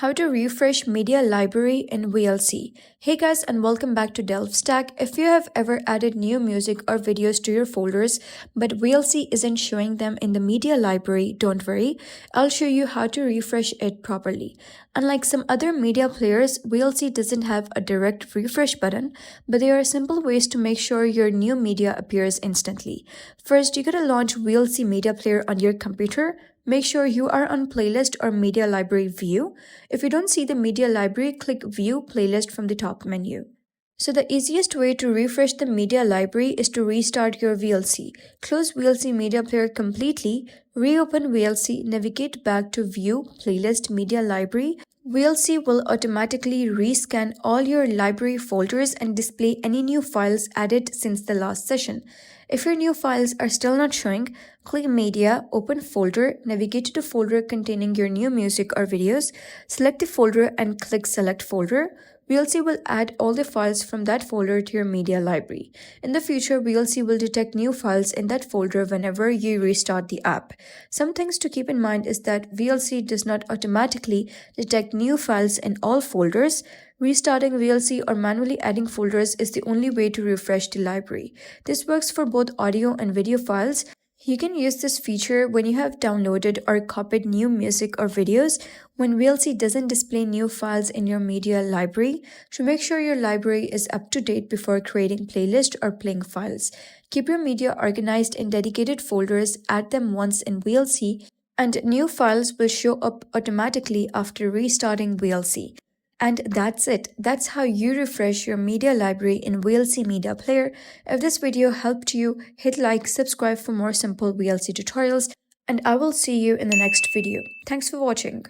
How to refresh media library in VLC. Hey guys, and welcome back to DelveStack. If you have ever added new music or videos to your folders but VLC isn't showing them in the media library, don't worry. I'll show you how to refresh it properly. Unlike some other media players, VLC doesn't have a direct refresh button, but there are simple ways to make sure your new media appears instantly. First, you gotta launch VLC Media Player on your computer. Make sure you are on Playlist or Media Library View. If you don't see the Media Library, click View Playlist from the top menu. So the easiest way to refresh the media library is to restart your VLC. Close VLC Media Player completely, reopen VLC, navigate back to View, Playlist, Media Library. VLC will automatically rescan all your library folders and display any new files added since the last session. If your new files are still not showing, click Media, open Folder, navigate to the folder containing your new music or videos, select the folder and click Select Folder. VLC will add all the files from that folder to your media library. In the future, VLC will detect new files in that folder whenever you restart the app. Some things to keep in mind is that VLC does not automatically detect new files in all folders. Restarting VLC or manually adding folders is the only way to refresh the library. This works for both audio and video files. You can use this feature when you have downloaded or copied new music or videos when VLC doesn't display new files in your media library. So make sure your library is up to date before creating playlists or playing files. Keep your media organized in dedicated folders, add them once in VLC, and new files will show up automatically after restarting VLC. And that's it. That's how you refresh your media library in VLC Media Player. If this video helped you, hit like, subscribe for more simple VLC tutorials, and I will see you in the next video. Thanks for watching.